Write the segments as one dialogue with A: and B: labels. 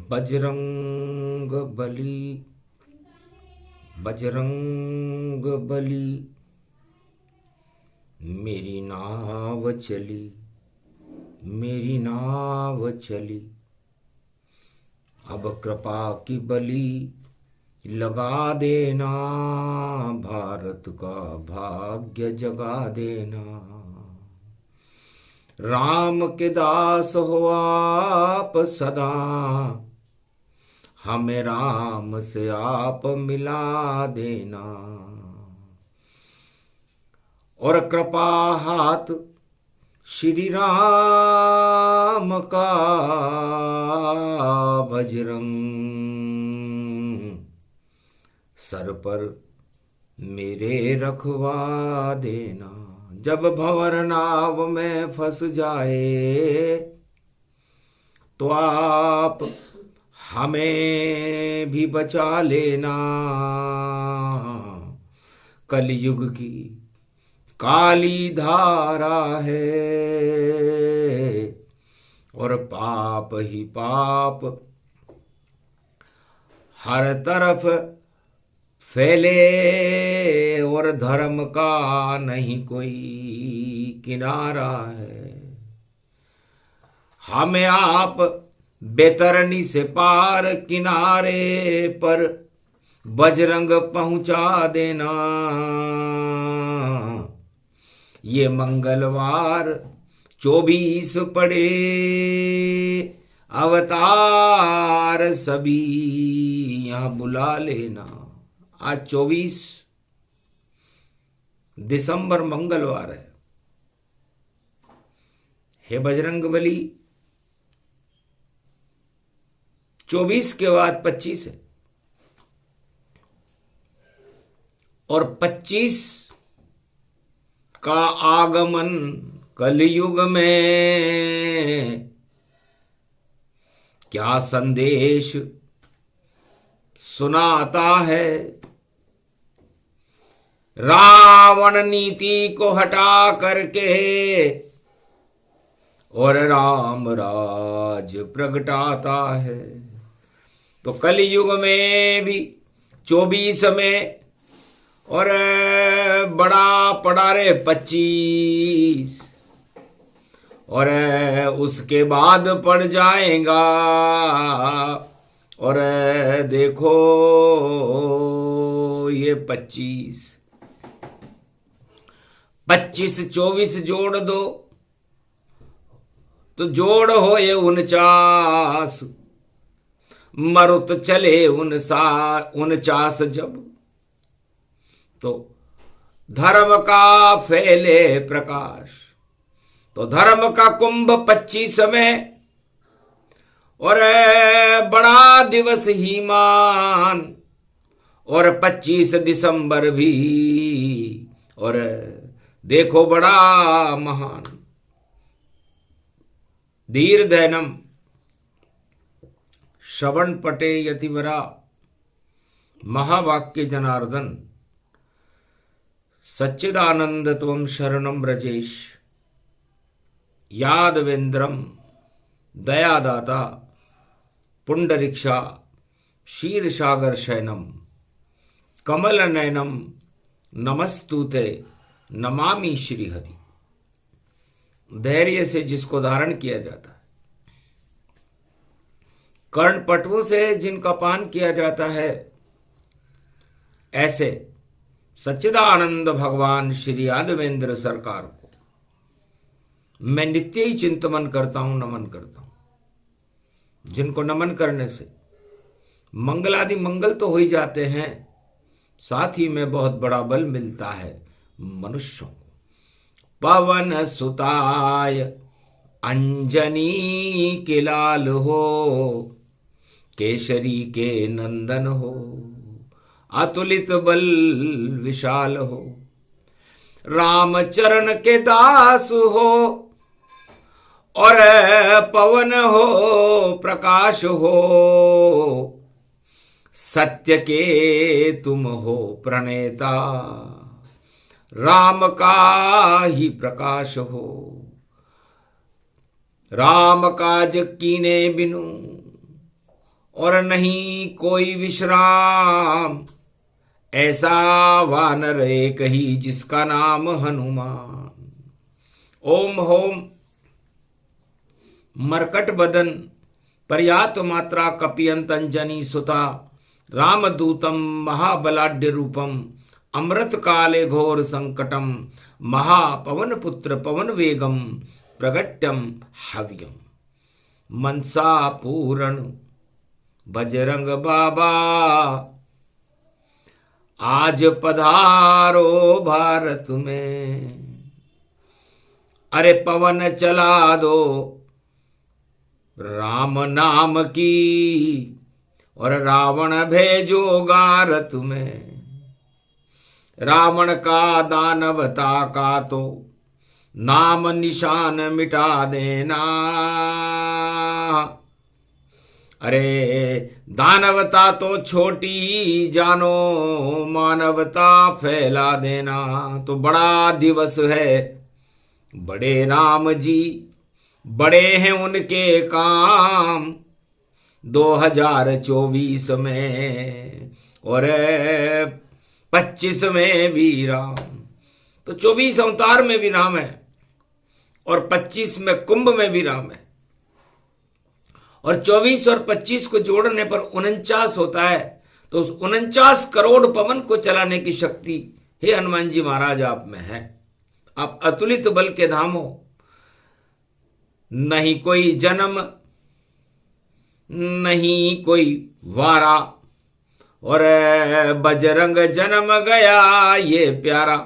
A: बजरंग बली, बजरंग बली, मेरी नाव चली, मेरी नाव चली। अब कृपा की बलि लगा देना, भारत का भाग्य जगा देना। राम के दास हो आप सदा, हमें राम से आप मिला देना। और कृपा हाथ श्री राम का, बजरंग सर पर मेरे रखवा देना। जब भंवर नाव में फंस जाए तो आप हमें भी बचा लेना। कलयुग की काली धारा है और पाप ही पाप हर तरफ फैले, और धर्म का नहीं कोई किनारा है। हमें आप बेतरनी से पार किनारे पर बजरंग पहुंचा देना। ये मंगलवार 24 पड़े, अवतार सभी यहाँ बुला लेना। आज 24 दिसंबर मंगलवार है। हे बजरंग बली, 24 के बाद 25 है, और 25 का आगमन कलयुग में क्या संदेश सुनाता है। रावण नीति को हटा करके और राम राज प्रगटाता है। तो कलयुग में भी 24 में और बड़ा पड़ा रे 25, और उसके बाद पड़ जाएगा। और देखो ये 25 24 जोड़ दो तो जोड़ हो ये 49। मरुत चले 49 जब, तो धर्म का फैले प्रकाश। तो धर्म का कुंभ 25 में, और बड़ा दिवस ही मान, और 25 दिसंबर भी, और देखो बड़ा महान। दीर्घनम श्रवण पटे यतिवरा, महावाक्य जनार्दन, सच्चिदानंद त्वं शरणं ब्रजेश। यादवेंद्रम दयादाता पुंडरीक्षा क्षीरसागर शयनम कमल नयनम नमस्तुते नमामि श्रीहरि। धैर्य से जिसको धारण किया जाता है, कर्णपटुओं से जिनका पान किया जाता है, ऐसे सच्चिदानंद भगवान श्री यादवेंद्र सरकार को मैं नित्य ही चिंतन करता हूं, नमन करता हूं। जिनको नमन करने से मंगलादि मंगल तो हो ही जाते हैं, साथ ही में बहुत बड़ा बल मिलता है मनुष्यों को। पवन सुताय अंजनी के लाल हो, केसरी के नंदन हो, अतुलित बल विशाल हो। राम चरण के दास हो, और पवन हो प्रकाश हो। सत्य के तुम हो प्रणेता, राम का ही प्रकाश हो। राम काज कीने बिनु और नहीं कोई विश्राम, ऐसा वानर एक ही जिसका नाम हनुमान। ओम होम मरकट बदन पर्यात मात्रा कपियंतंजनी सुता, रामदूतम महाबलाढ्य रूपम, अमृत काले घोर संकटम, महापवन पुत्र पवन वेगम, प्रगट्यम हव्यम। मनसा पूरण बजरंग बाबा, आज पधारो भारत में। अरे पवन चला दो राम नाम की, और रावण भेजो गारत में। रावण का दानवता का तो नाम निशान मिटा देना। अरे दानवता तो छोटी जानो, मानवता फैला देना। तो बड़ा दिवस है, बड़े राम जी, बड़े हैं उनके काम 2024 में, और 25 में भी राम। तो 24 अवतार में भी राम है, और 25 में कुंभ में भी राम है, और 24 और 25 को जोड़ने पर 49 होता है। तो उस 49 करोड़ पवन को चलाने की शक्ति हे हनुमान जी महाराज आप में है। आप अतुलित बल के धाम हो, नहीं कोई जन्म नहीं कोई वारा, और बजरंग जन्म गया ये प्यारा।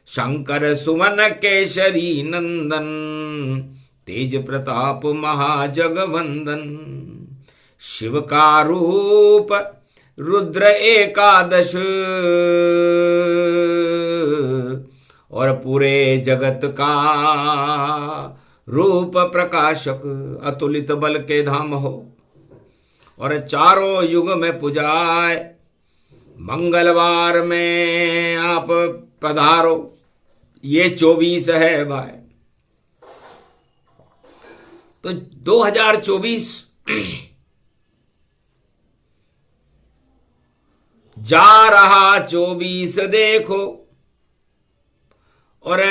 A: शंकर सुमन केशरी नंदन, तेज प्रताप महाजगवंदन। शिव का रूप रुद्र एकादश, और पूरे जगत का रूप प्रकाशक। अतुलित बल के धाम हो, और चारों युग में पुजाए। मंगलवार में आप पधारो, ये 24 है भाई। तो 2024 जा रहा 24 देखो, और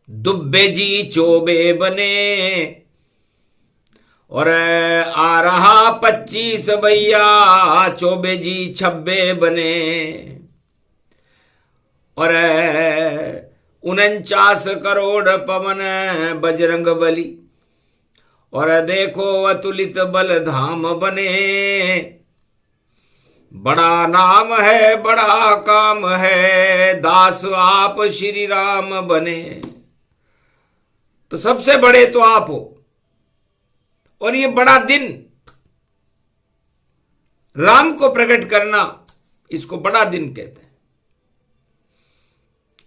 A: दुब्बे जी चौबे बने, और आ रहा 25 भैया, चौबे जी 26 बने, और 49 करोड़ पवन बजरंग बली, और देखो अतुलित बल धाम बने। बड़ा नाम है बड़ा काम है, दास आप श्री राम बने। तो सबसे बड़े तो आप हो, और ये बड़ा दिन राम को प्रकट करना, इसको बड़ा दिन कहते हैं।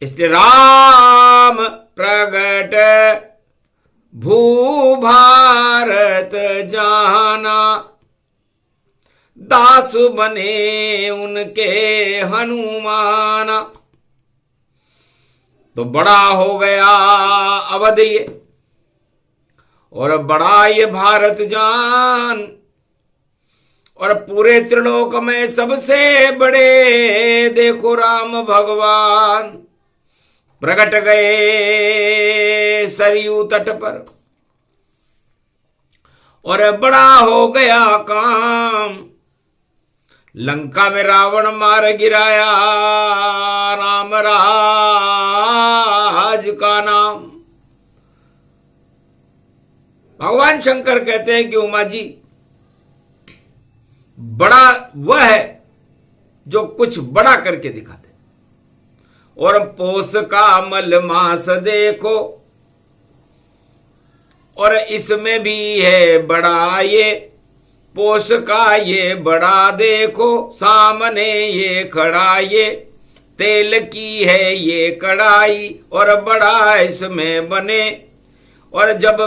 A: इसलिए राम प्रगट भू भारत जाना, दास बने उनके हनुमाना। तो बड़ा हो गया अवध ये, और बड़ा ये भारत जान, और पूरे त्रिलोक में सबसे बड़े देखो राम भगवान प्रकट गए सरयू तट पर। और बड़ा हो गया काम, लंका में रावण मार गिराया, राम राज का नाम। भगवान शंकर कहते हैं कि उमा जी, बड़ा वह है जो कुछ बड़ा करके दिखाते। और पोस का मल मास देखो, और इसमें भी है बड़ा ये पोस का ये बड़ा देखो, सामने ये खड़ा ये तेल की है ये कढ़ाई, और बड़ा इसमें बने। और जब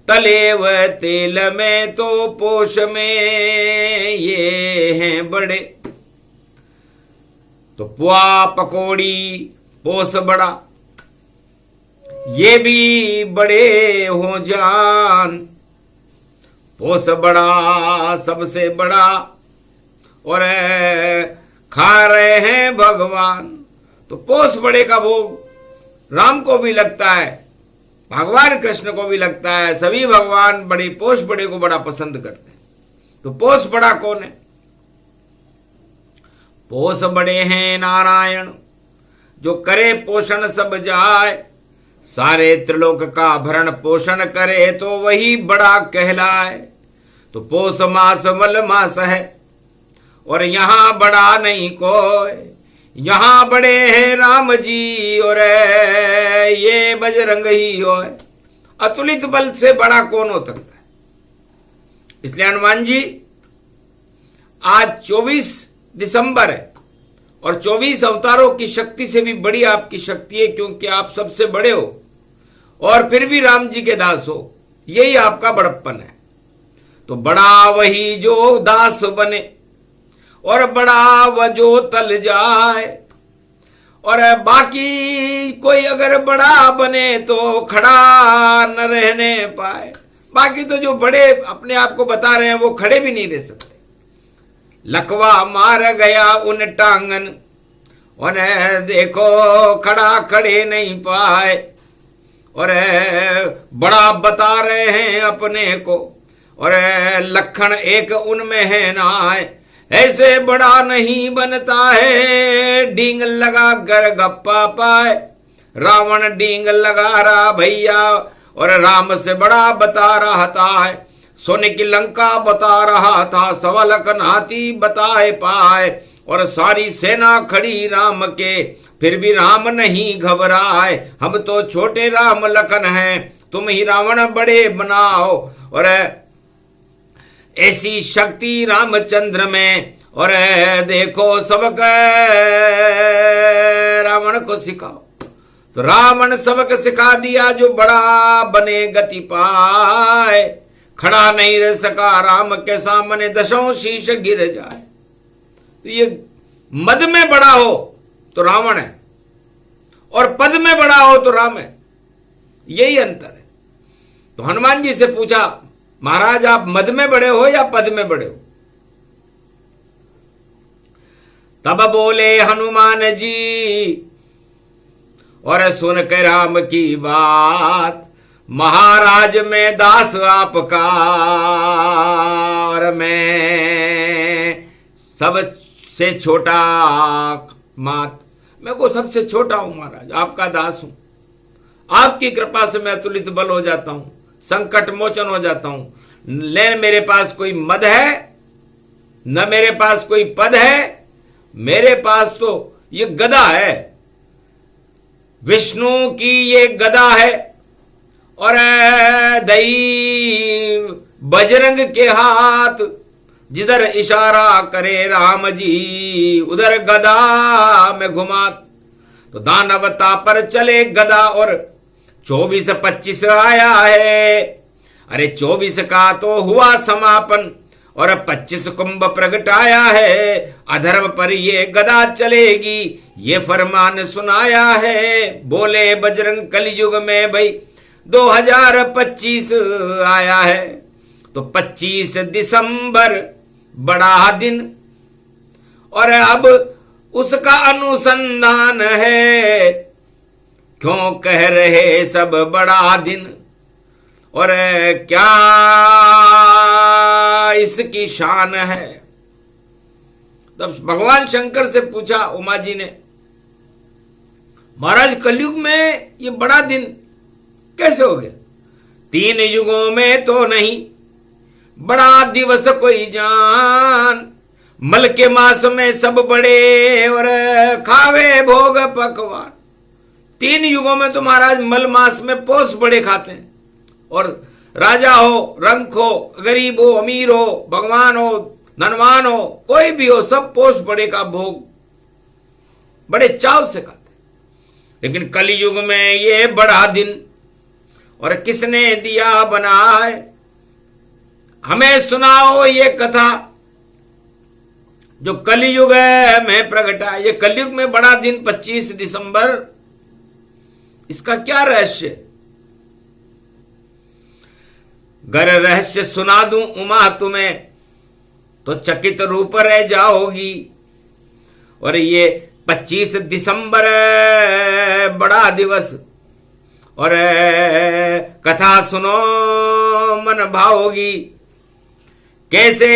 A: तले व तेल में तो पोष में ये हैं बड़े। तो पुआ पकौड़ी पोस बड़ा, ये भी बड़े हो जान, पोस बड़ा सबसे बड़ा और खा रहे हैं भगवान। तो पोस बड़े का भोग राम को भी लगता है, भगवान कृष्ण को भी लगता है, सभी भगवान बड़े पोस बड़े को बड़ा पसंद करते हैं। तो पोस बड़ा कौन है? पोस बड़े हैं नारायण, जो करे पोषण सब जाए, सारे त्रिलोक का भरण पोषण करे तो वही बड़ा कहलाए। तो पोस मास मल मास है और यहां बड़ा नहीं कोई, यहां बड़े हैं राम जी और ये बजरंग ही हो। अतुलित बल से बड़ा कौन हो सकता है? इसलिए हनुमान जी आज 24 दिसंबर है और 24 अवतारों की शक्ति से भी बड़ी आपकी शक्ति है, क्योंकि आप सबसे बड़े हो और फिर भी राम जी के दास हो। यही आपका बड़प्पन है। तो बड़ा वही जो दास बने और बड़ा वह जो तल जाए, और बाकी कोई अगर बड़ा बने तो खड़ा न रहने पाए। बाकी तो जो बड़े अपने आप को बता रहे हैं वो खड़े भी नहीं रह सकते। लकवा मार गया उन टांगन, उन्हें देखो खड़ा खड़े नहीं पाए। और बड़ा बता रहे हैं अपने को और लखन एक उनमें है ना, ऐसे बड़ा नहीं बनता है। डींग लगा कर गप्पा पाए, रावण डींग लगा रहा भैया और राम से बड़ा बता रहा था। सोने की लंका बता रहा था, सवा लखन हाथी बताए पाए और सारी सेना खड़ी राम के, फिर भी राम नहीं घबराए। हम तो छोटे राम लखन हैं, तुम ही रावण बड़े बनाओ। और ऐसी शक्ति रामचंद्र में, और देखो सबक रावण को सिखाओ। तो रावण सबक सिखा दिया, जो बड़ा बने गति पाए। खड़ा नहीं रह सका राम के सामने, दशों शीश गिर जाए। तो ये मद में बड़ा हो तो रावण है और पद में बड़ा हो तो राम है, यही अंतर है। तो हनुमान जी से पूछा, महाराज आप मद में बड़े हो या पद में बड़े हो? तब बोले हनुमान जी, और सुन कर राम की बात, महाराज मैं दास आपका और मैं सबसे छोटा मात, मैं को सबसे छोटा हूं महाराज, आपका दास हूं। आपकी कृपा से मैं अतुलित बल हो जाता हूं, संकट मोचन हो जाता हूं। न मेरे पास कोई मद है, न मेरे पास कोई पद है, मेरे पास तो ये गदा है, विष्णु की ये गदा है और दई बजरंग के हाथ, जिधर इशारा करे राम जी उधर गदा में घुमा। तो दानवता पर चले गदा और 24-25 आया है। अरे 24 का तो हुआ समापन और 25 कुंभ प्रगटाया है। अधर्म पर ये गदा चलेगी, ये फरमान सुनाया है। बोले बजरंग कलयुग में भाई 2025 आया है। तो 25 दिसंबर बड़ा दिन और अब उसका अनुसंधान है। क्यों कह रहे सब बड़ा दिन और क्या इसकी शान है? तब भगवान शंकर से पूछा उमा जी ने, महाराज कलयुग में ये बड़ा दिन कैसे हो गया? 3 युगों में तो नहीं बड़ा दिवस कोई जान। मल के मास में सब बड़े और खावे भोग पकवान। 3 युगों में तो महाराज मल मास में पोस बड़े खाते हैं, और राजा हो, रंक हो, गरीब हो, अमीर हो, भगवान हो, धनवान हो, कोई भी हो, सब पोस बड़े का भोग बड़े चाव से खाते हैं। लेकिन कलयुग में ये बड़ा दिन और किसने दिया बनाए? हमें सुनाओ ये कथा जो कलयुग में प्रगटा। ये कलयुग में बड़ा दिन 25 दिसंबर, इसका क्या रहस्य? गर रहस्य सुना दूं उमा तुम्हें तो चकित रूप रह जाओगी। और ये 25 दिसंबर बड़ा दिवस, और कथा सुनो मन भाओगी। कैसे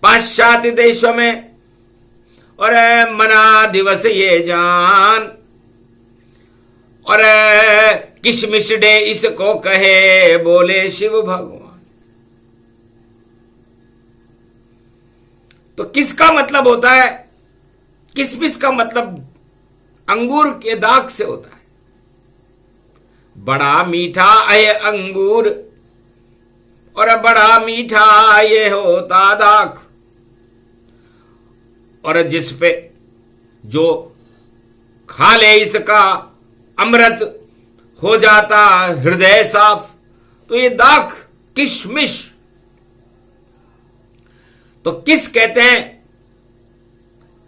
A: पाश्चात्य देशों में और मना दिवस ये जान, और किशमिश डे इसको कहे बोले शिव भगवान। तो किसका मतलब होता है? किशमिश का मतलब अंगूर के दाग से होता है। बड़ा मीठा है अंगूर और बड़ा मीठा ये होता दाग, और जिस पे जो खा ले इसका अमृत हो जाता हृदय साफ। तो ये दाख किशमिश। तो किस कहते हैं?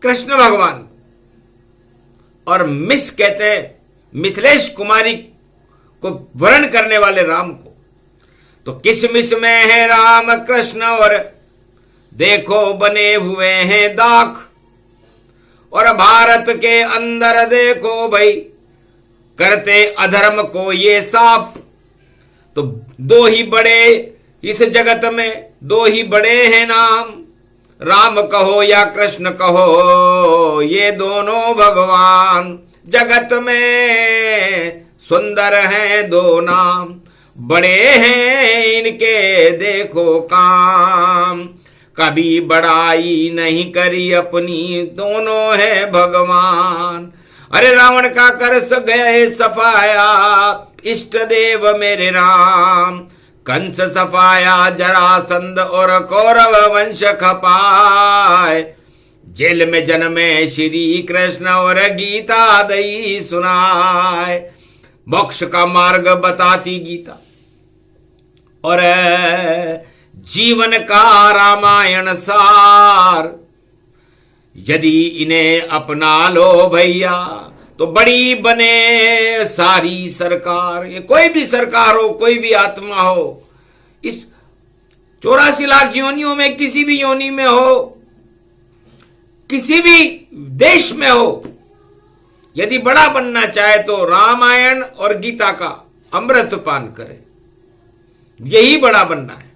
A: कृष्ण भगवान को। और मिस कहते हैं मिथिलेश कुमारी को वर्ण करने वाले राम को। तो किशमिश में है राम कृष्ण और देखो बने हुए हैं दाख, और भारत के अंदर देखो भाई करते अधर्म को ये साफ। तो दो ही बड़े इस जगत में, दो ही बड़े हैं नाम, राम कहो या कृष्ण कहो, ये दोनों भगवान जगत में सुंदर हैं दो नाम। बड़े हैं इनके देखो काम, कभी बड़ाई नहीं करी अपनी, दोनों है भगवान। अरे रावण का करस गए सफाया इष्ट देव मेरे राम, कंस सफाया जरासंध और कौरव वंश खपाए। जेल में जन्मे श्री कृष्ण और गीता दई सुनाए। मोक्ष का मार्ग बताती गीता और जीवन का रामायण सार। यदि इन्हें अपना लो भैया तो बड़ी बने सारी सरकार। ये कोई भी सरकार हो, कोई भी आत्मा हो, इस 84 लाख योनियों में किसी भी योनि में हो, किसी भी देश में हो, यदि बड़ा बनना चाहे तो रामायण और गीता का अमृत पान करे, यही बड़ा बनना है।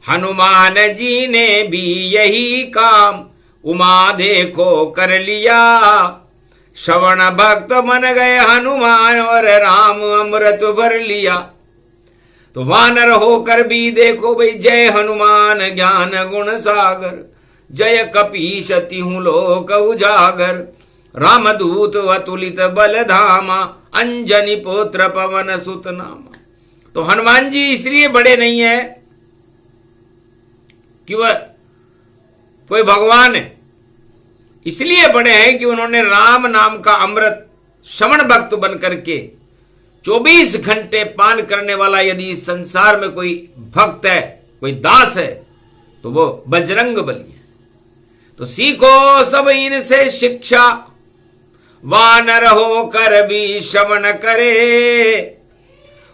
A: हनुमान जी ने भी यही काम उमा देखो कर लिया। श्रवण भक्त मन गए हनुमान और राम अमृत भर लिया। तो वानर होकर भी देखो भाई जय हनुमान ज्ञान गुण सागर, जय कपीश तिहु लोक उजागर। रामदूत अतुलित बल धामा, अंजनी पुत्र पवन सुत नामा। तो हनुमान जी इसलिए बड़े नहीं है कि वह कोई भगवान है, इसलिए बड़े हैं कि उन्होंने राम नाम का अमृत श्रवण भक्त बन करके 24 घंटे पान करने वाला यदि इस संसार में कोई भक्त है, कोई दास है, तो वो बजरंग बली है। तो सीखो सब इनसे शिक्षा, वानर होकर भी श्रवण करे।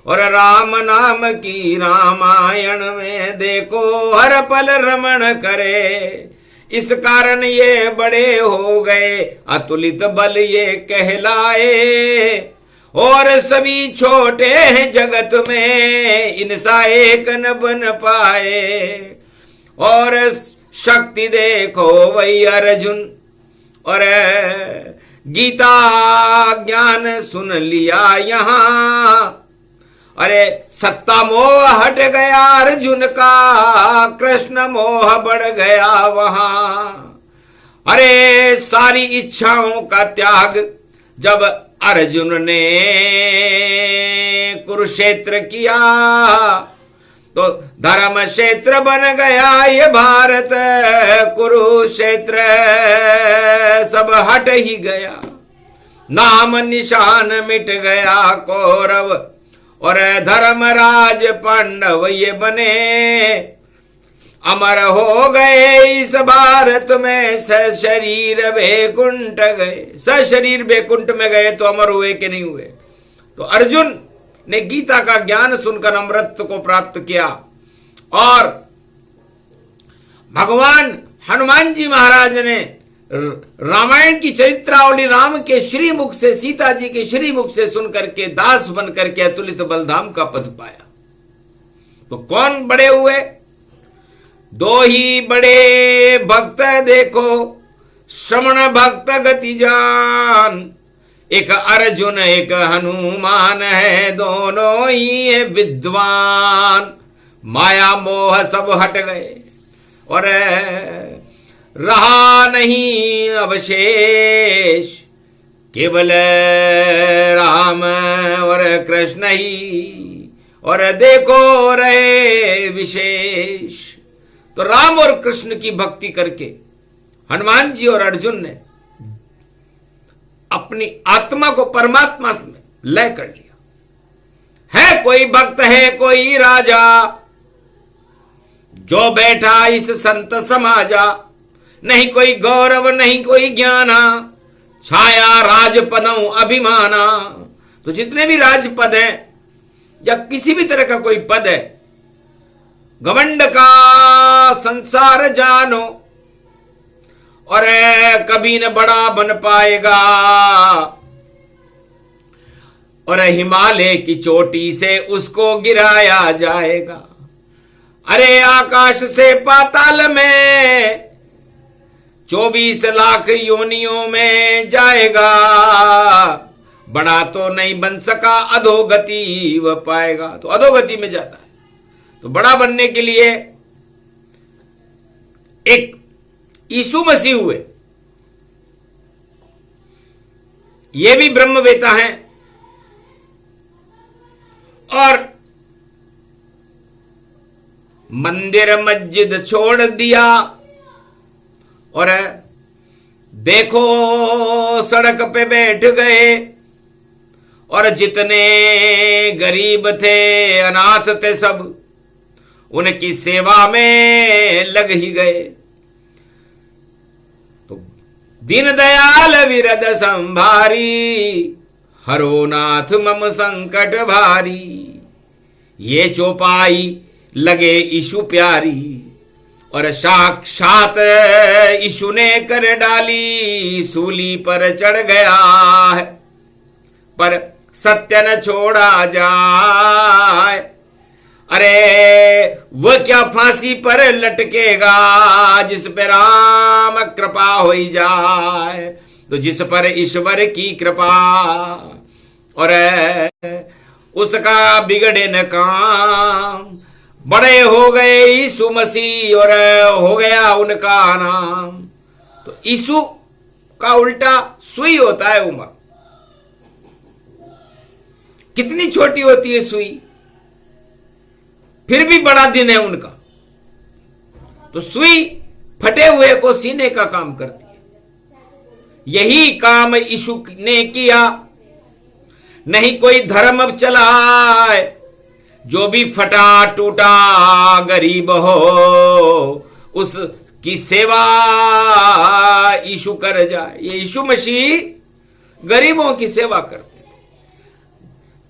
A: और राम नाम की रामायण में देखो हर पल रमण करे। इस कारण ये बड़े हो गए अतुलित बल ये कहलाए। और सभी छोटे हैं जगत में इनसा एक न बन पाए। और शक्ति देखो वही अर्जुन, और गीता ज्ञान सुन लिया यहां। अरे सत्ता मोह हट गया अर्जुन का, कृष्ण मोह बढ़ गया वहां। अरे सारी इच्छाओं का त्याग जब अर्जुन ने कुरुक्षेत्र किया तो धर्म क्षेत्र बन गया ये भारत। कुरुक्षेत्र सब हट ही गया, नाम निशान मिट गया कौरव, और धर्मराज पांडव ये बने। अमर हो गए इस भारत में, सशरीर वैकुंठ गए। सशरीर वैकुंठ में गए तो अमर हुए कि नहीं हुए? तो अर्जुन ने गीता का ज्ञान सुनकर अमरत्व को प्राप्त किया और भगवान हनुमान जी महाराज ने रामायण की चरित्रावली राम के श्रीमुख से, सीता जी के श्रीमुख से सुनकर के दास बन करके अतुलित बलधाम का पद पाया। तो कौन बड़े हुए? दो ही बड़े भक्त देखो, श्रवण भक्त गति जान। एक अर्जुन एक हनुमान है, दोनों ही है विद्वान। माया मोह सब हट गए और रहा नहीं अवशेष, केवल राम और कृष्ण ही और देखो रहे विशेष। तो राम और कृष्ण की भक्ति करके हनुमान जी और अर्जुन ने अपनी आत्मा को परमात्मा में लय कर लिया। है कोई भक्त है कोई राजा, जो बैठा इस संत समाजा। नहीं कोई गौरव नहीं कोई ज्ञाना, छाया राजपदों अभिमाना। तो जितने भी राजपद हैं या किसी भी तरह का कोई पद है, घमंड का संसार जानो और कभी न बड़ा बन पाएगा। और हिमालय की चोटी से उसको गिराया जाएगा। अरे आकाश से पाताल में 24 लाख योनियों में जाएगा। बड़ा तो नहीं बन सका, अधोगति वह पाएगा। तो अधोगति में जाता है। तो बड़ा बनने के लिए एक यीशु मसीह हुए, ये भी ब्रह्मवेता हैं। और मंदिर मस्जिद छोड़ दिया और देखो सड़क पे बैठ गए। और जितने गरीब थे, अनाथ थे, सब उनकी सेवा में लग ही गए। तो दीन दयाल विरद संभारी, हरो नाथ मम संकट भारी। ये चौपाई लगे ईशु प्यारी और साक्षात ईशु ने कर डाली। सूली पर चढ़ गया है पर सत्य न छोड़ा जाए। अरे वो क्या फांसी पर लटकेगा, जिस पे राम कृपा हो जाए। तो जिस पर ईश्वर की कृपा और उसका बिगड़े न काम। बड़े हो गए यीशु मसीह और हो गया उनका नाम। तो यीशु का उल्टा सुई होता है उम्र। कितनी छोटी होती है सुई, फिर भी बड़ा दिन है उनका। तो सुई फटे हुए को सीने का काम करती है। यही काम यीशु ने किया। नहीं कोई धर्म अब चलाए, जो भी फटा टूटा गरीब हो उसकी सेवा यीशु कर जाए। ये यीशु मसीह गरीबों की सेवा करते थे,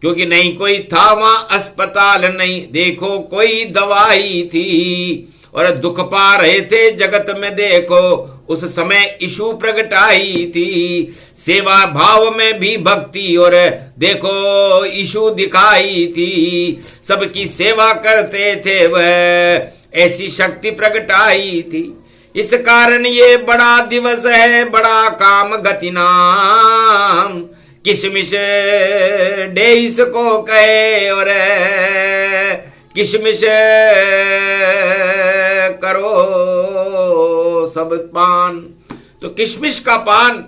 A: क्योंकि नहीं कोई था वहां अस्पताल, नहीं देखो कोई दवाई थी। और दुख पा रहे थे जगत में, देखो उस समय यीशु प्रगटाई थी। सेवा भाव में भी भक्ति और देखो यीशु दिखाई थी। सबकी सेवा करते थे वह, ऐसी शक्ति प्रगटाई थी। इस कारण ये बड़ा दिवस है, बड़ा काम गति नाम। किशमिश डेइस को कहे और किशमिश करो सब पान। तो किशमिश का पान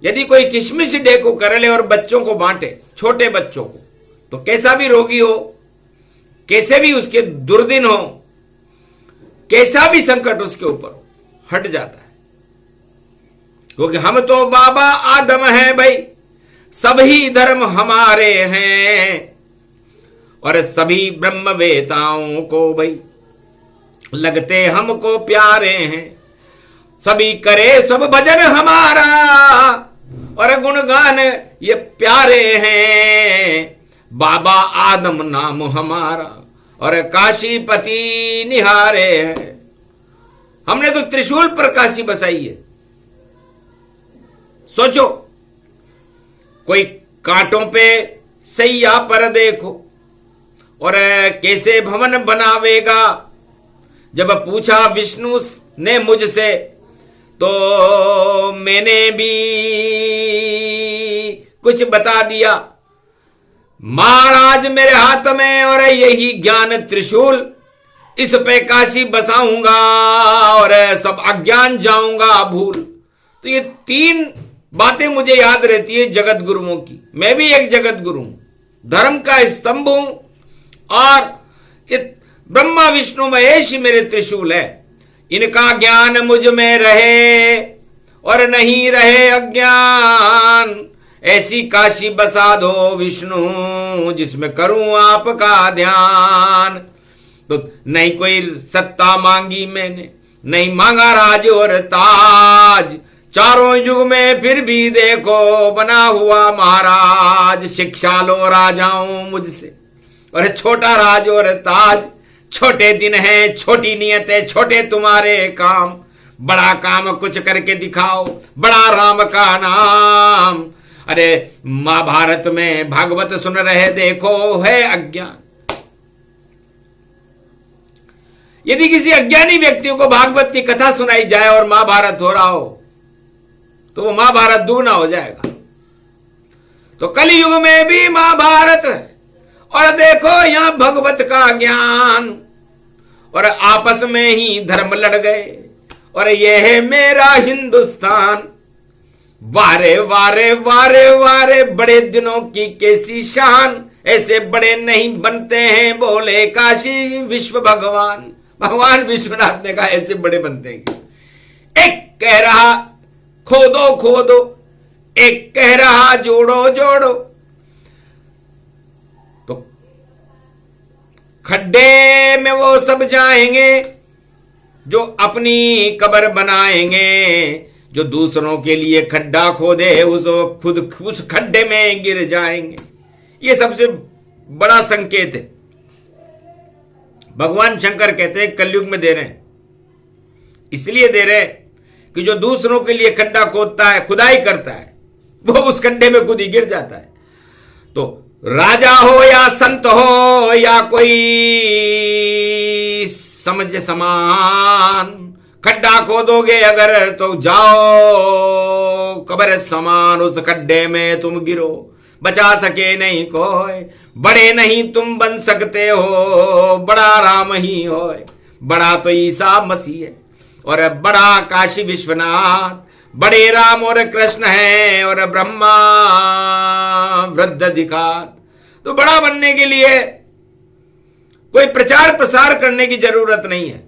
A: यदि कोई किशमिश डे को कर ले और बच्चों को बांटे, छोटे बच्चों को, तो कैसा भी रोगी हो, कैसे भी उसके दुर्दिन हो, कैसा भी संकट उसके ऊपर हट जाता है। क्योंकि हम तो बाबा आदम हैं भाई, सभी धर्म हमारे हैं और सभी ब्रह्मवेताओं को भाई लगते हमको प्यारे हैं, सभी करे सब भजन हमारा, और गुणगान ये प्यारे हैं, बाबा आदम नाम हमारा, और काशीपति निहारे हैं। हमने तो त्रिशूल पर काशी बसाई है। सोचो, कोई कांटों पे सैया पर देखो, और कैसे भवन बनावेगा। जब पूछा विष्णु ने मुझसे, तो मैंने भी कुछ बता दिया। महाराज मेरे हाथ में और यही ज्ञान त्रिशूल, इस पे काशी बसाऊंगा और सब अज्ञान जाऊंगा भूल। तो ये 3 बातें मुझे याद रहती है जगत गुरुओं की। मैं भी एक जगत गुरु हूं, धर्म का स्तंभ हूं, और ये ब्रह्मा विष्णु महेश ही मेरे त्रिशूल है। इनका ज्ञान मुझ में रहे और नहीं रहे अज्ञान, ऐसी काशी बसा दो विष्णु जिसमें करूं आपका ध्यान। तो नहीं कोई सत्ता मांगी मैंने, नहीं मांगा राज और ताज, चारों युग में फिर भी देखो बना हुआ महाराज। शिक्षा लो राजाओं मुझसे, और छोटा राज और ताज। छोटे दिन है, छोटी नीयत है, छोटे तुम्हारे काम, बड़ा काम कुछ करके दिखाओ, बड़ा राम का नाम। अरे महाभारत में भागवत सुन रहे देखो है अज्ञान। यदि किसी अज्ञानी व्यक्ति को भागवत की कथा सुनाई जाए और महाभारत हो रहा हो, तो वो महाभारत दुगना हो जाएगा। तो कलयुग में भी महाभारत है, और देखो यहां भगवत का ज्ञान, और आपस में ही धर्म लड़ गए, और यह है मेरा हिंदुस्तान। वारे वारे वारे वारे बड़े दिनों की कैसी शान, ऐसे बड़े नहीं बनते हैं बोले काशी विश्व भगवान। भगवान विश्वनाथ ने कहा ऐसे बड़े बनते हैं। एक कह रहा खोदो खोदो, एक कह रहा जोड़ो जोड़ो। तो खड्डे में वो सब जाएंगे जो अपनी कब्र बनाएंगे, जो दूसरों के लिए खड्डा खोदे उस खुद उस खड्डे में गिर जाएंगे। ये सबसे बड़ा संकेत है। भगवान शंकर कहते हैं कलयुग में दे रहे हैं, इसलिए दे रहे हैं कि जो दूसरों के लिए खड्डा खोदता है, खुदाई करता है, वो उस खड्डे में खुद ही गिर जाता है। तो राजा हो या संत हो या कोई समझ समान, खड्डा खोदोगे अगर तो जाओ कब्र समान, उस खड्डे में तुम गिरो, बचा सके नहीं कोई। बड़े नहीं तुम बन सकते हो, बड़ा राम ही हो। बड़ा तो ईसा मसीह है, और बड़ा काशी विश्वनाथ। बड़े राम और कृष्ण हैं, और ब्रह्मा वृद्धधिकार। तो बड़ा बनने के लिए कोई प्रचार प्रसार करने की जरूरत नहीं है।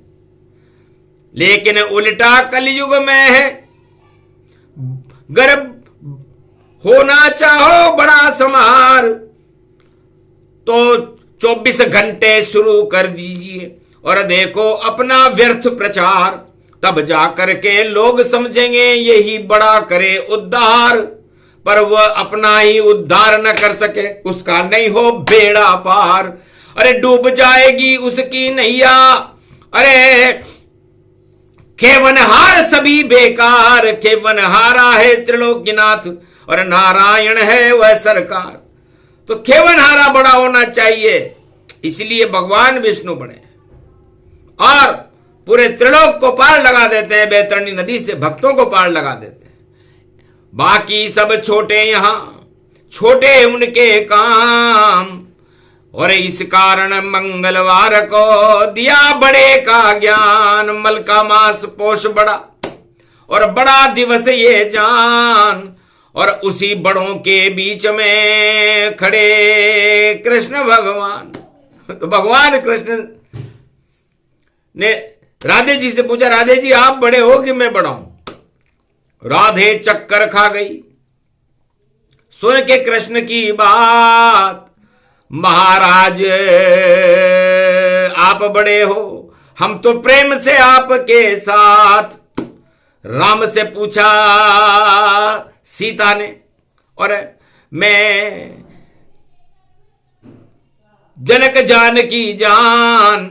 A: लेकिन उल्टा कलयुग में है, गर्भ होना चाहो बड़ा समार, तो 24 घंटे शुरू कर दीजिए और देखो अपना व्यर्थ प्रचार। तब जाकर के लोग समझेंगे यही बड़ा करे उद्धार। पर वह अपना ही उद्धार न कर सके, उसका नहीं हो बेड़ा पार। अरे डूब जाएगी उसकी नैया। अरे केवनहार सभी बेकार, केवनहारा है त्रिलोकीनाथ, और नारायण है वह सरकार। तो केवनहारा बड़ा होना चाहिए, इसलिए भगवान विष्णु बने और पूरे त्रिलोक को पार लगा देते हैं। बैतरणी नदी से भक्तों को पार लगा देते हैं। बाकी सब छोटे यहां, छोटे उनके काम, और इस कारण मंगलवार को दिया बड़े का ज्ञान। मल का मास पोष बड़ा, और बड़ा दिवस ये जान, और उसी बड़ों के बीच में खड़े कृष्ण भगवान। तो भगवान कृष्ण ने राधे जी से पूछा, राधे जी आप बड़े हो कि मैं बड़ा हूं? राधे चक्कर खा गई सुन के कृष्ण की बात। महाराज आप बड़े हो, हम तो प्रेम से आपके साथ। राम से पूछा सीता ने, और मैं जनक जान की जान,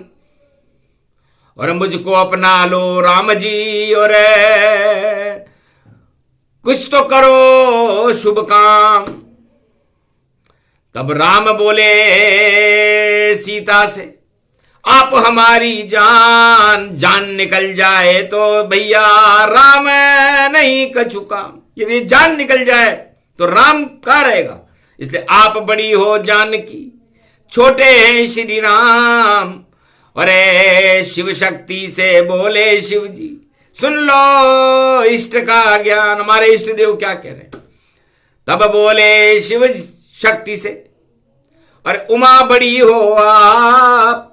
A: और मुझको अपना लो राम जी, और कुछ तो करो शुभ काम। तब राम बोले सीता से, आप हमारी जान, जान निकल जाए तो भैया राम नहीं कछु काम। यदि जान निकल जाए तो राम कहाँ रहेगा, इसलिए आप बड़ी हो जानकी, छोटे हैं श्री राम। अरे शिव शक्ति से बोले शिव जी, सुन लो इष्ट का ज्ञान, हमारे इष्ट देव क्या कह रहे हैं। तब बोले शिव शक्ति से, अरे उमा बड़ी हो आप,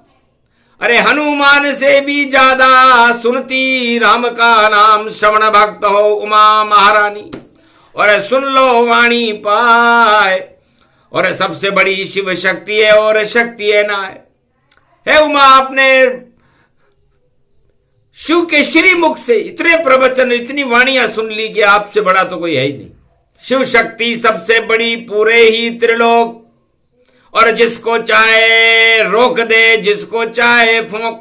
A: अरे हनुमान से भी ज्यादा सुनती राम का नाम, श्रवण भक्त हो उमा महारानी, और सुन लो वाणी पाए। और सबसे बड़ी शिव शक्ति है और शक्ति है ना है उमा, आपने शिव के श्री मुख से इतने प्रवचन, इतनी वाणियां सुन ली कि आपसे बड़ा तो कोई है ही नहीं। शिव शक्ति सबसे बड़ी पूरे ही त्रिलोक, और जिसको चाहे रोक दे, जिसको चाहे फूंक,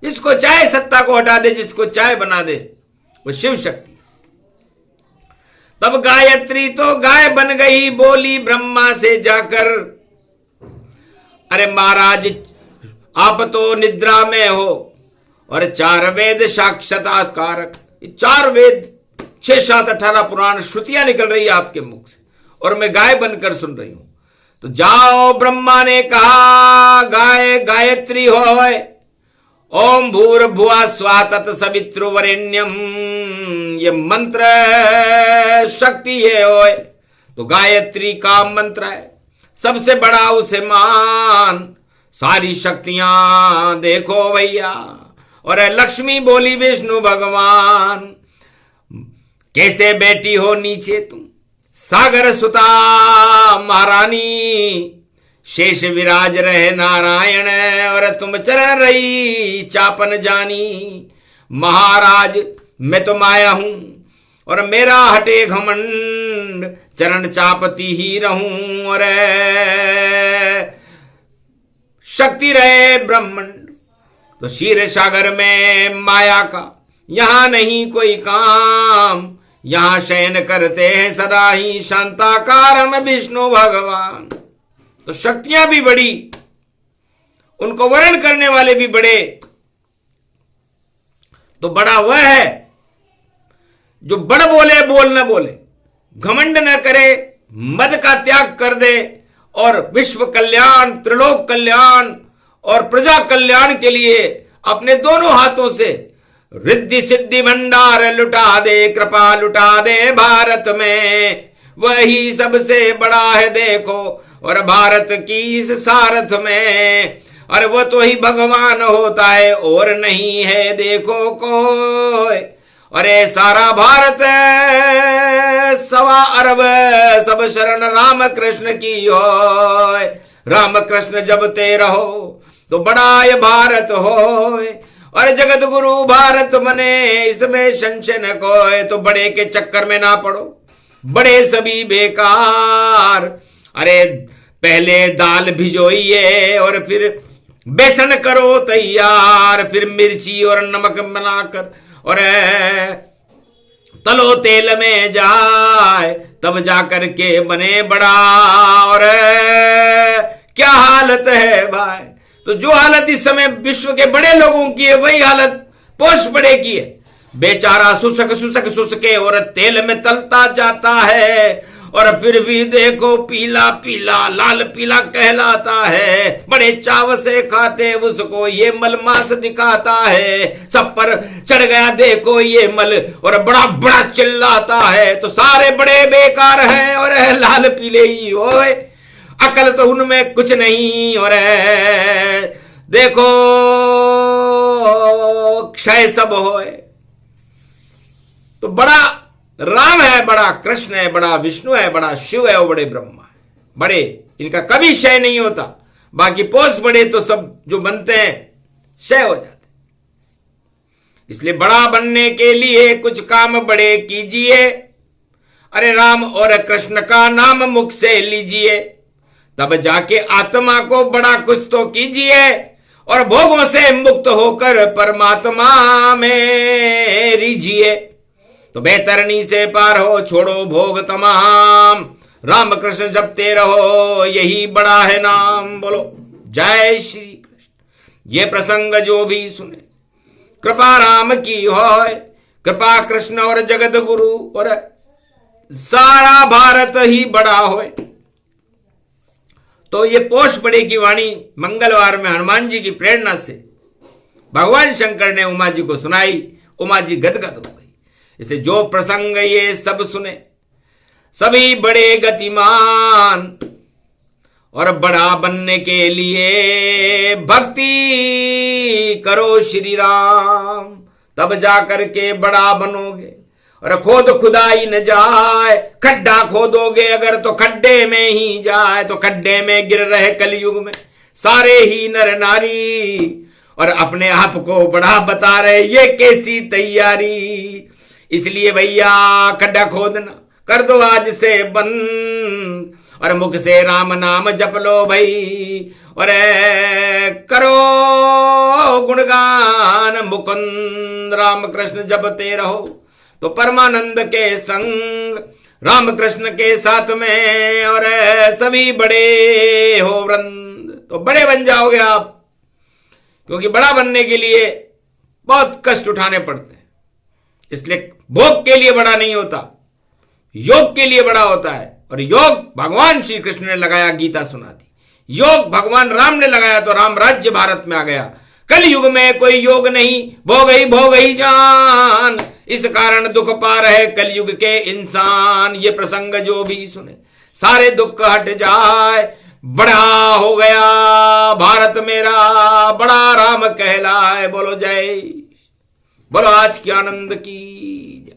A: जिसको चाहे सत्ता को हटा दे, जिसको चाहे बना दे, वो शिव शक्ति। तब गायत्री तो गाय बन गई, बोली ब्रह्मा से जाकर, अरे महाराज आप तो निद्रा में हो, और 4 वेद साक्षात्कारक, 4 वेद 6, 7, 18 पुराण श्रुतियां निकल रही है आपके मुख से, और मैं गाय बनकर सुन रही हूं। तो जाओ, ब्रह्मा ने कहा गाय गायत्री होय, ओम भूर्भुवः स्वः तत्सवितुर्वरेण्यम, ये मंत्र शक्ति है होय। तो गायत्री का मंत्र है, सबसे बड़ा उसे मान, सारी शक्तियां देखो भैया। और लक्ष्मी बोली विष्णु भगवान, कैसे बैठी हो नीचे तुम, सागर सुता महारानी, शेष विराज रहे नारायण, और तुम चरण रही चापन जानी। महाराज मैं तो माया हूं, और मेरा हटे घमंड, चरण चापती ही रहूं, और शक्ति रहे ब्रह्मांड। तो क्षीर सागर में माया का यहां नहीं कोई काम, यहां शयन करते हैं सदा ही शांताकारम विष्णु भगवान। तो शक्तियां भी बड़ी, उनको वर्ण करने वाले भी बड़े। तो बड़ा वह है जो बड़ बोले बोल न बोले, घमंड न करे, मद का त्याग कर दे, और विश्व कल्याण, त्रिलोक कल्याण और प्रजा कल्याण के लिए अपने दोनों हाथों से रिद्धि सिद्धि भंडार लुटा दे, कृपा लुटा दे भारत में, वही सबसे बड़ा है देखो। और भारत की इस सारथ में, अरे वो तो ही भगवान होता है और नहीं है देखो कोई। अरे सारा भारत 1.25 अरब, सब शरण राम कृष्ण की हो, राम कृष्ण जब ते रहो तो बड़ा ये भारत होए। और जगत गुरु भारत बने, इसमें संशय न कोई। तो बड़े के चक्कर में ना पड़ो, बड़े सभी बेकार। अरे पहले दाल भिजोइए और फिर बेसन करो तैयार, फिर मिर्ची और नमक बनाकर और तलो तेल में जाए, तब जाकर के बने बड़ा। और क्या हालत है भाई। तो जो हालत इस समय विश्व के बड़े लोगों की है, वही हालत पोष बड़े की है। बेचारा सुसक सुसक सुसके और तेल में तलता जाता है, और फिर भी देखो पीला पीला लाल पीला कहलाता है। बड़े चाव से खाते उसको, ये मल मांस दिखाता है। सब पर चढ़ गया देखो ये मल, और बड़ा बड़ा चिल्लाता है। तो सारे बड़े बेकार हैं और लाल पीले ही होए, अकल तो उनमें कुछ नहीं। और देखो क्षय सब होए। तो बड़ा राम है, बड़ा कृष्ण है, बड़ा विष्णु है, बड़ा शिव है, वो बड़े ब्रह्मा है। बड़े इनका कभी क्षय नहीं होता। बाकी पोष बड़े तो सब जो बनते हैं क्षय हो जाते। इसलिए बड़ा बनने के लिए कुछ काम बड़े कीजिए, अरे राम और कृष्ण का नाम मुख से लीजिए, तब जाके आत्मा को बड़ा कुछ तो कीजिए, और भोगों से मुक्त होकर परमात्मा में रीजिए। तो बेतरनी से पार हो, छोड़ो भोग तमाम, राम कृष्ण जपते रहो, यही बड़ा है नाम। बोलो जय श्री कृष्ण। ये प्रसंग जो भी सुने कृपा राम की होय, कृपा कृष्ण और जगत गुरु और सारा भारत ही बड़ा होय। तो ये पोष बड़े की वाणी मंगलवार में हनुमान जी की प्रेरणा से भगवान शंकर ने उमा जी को सुनाई। उमा जी गदगद हो गई। इसे जो प्रसंग ये सब सुने सभी बड़े गतिमान, और बड़ा बनने के लिए भक्ति करो श्री राम, तब जाकर के बड़ा बनोगे। और खोद खुदाई न जाए, खड्डा खोदोगे अगर तो खड्डे में ही जाए, तो खड्डे में गिर रहे कलयुग में सारे ही नर नारी, और अपने आप को बड़ा बता रहे, ये कैसी तैयारी। इसलिए भैया खड्डा खोदना कर दो आज से बंद, और मुख से राम नाम जप लो भाई, और करो गुणगान मुकुंद राम कृष्ण जपते रहो। तो परमानंद के संग राम कृष्ण के साथ में, और सभी बड़े हो वृंद, तो बड़े बन जाओगे आप। क्योंकि बड़ा बनने के लिए बहुत कष्ट उठाने पड़ते हैं। इसलिए भोग के लिए बड़ा नहीं होता, योग के लिए बड़ा होता है। और योग भगवान श्री कृष्ण ने लगाया, गीता सुना दी। योग भगवान राम ने लगाया तो राम राज्य भारत में आ गया। कल युग में कोई योग नहीं, भोग ही जान, इस कारण दुख पा रहे कलयुग के इंसान। ये प्रसंग जो भी सुने सारे दुख हट जाए, बड़ा हो गया भारत मेरा, बड़ा राम कहलाए। बोलो जय, बोलो आज की आनंद की जय।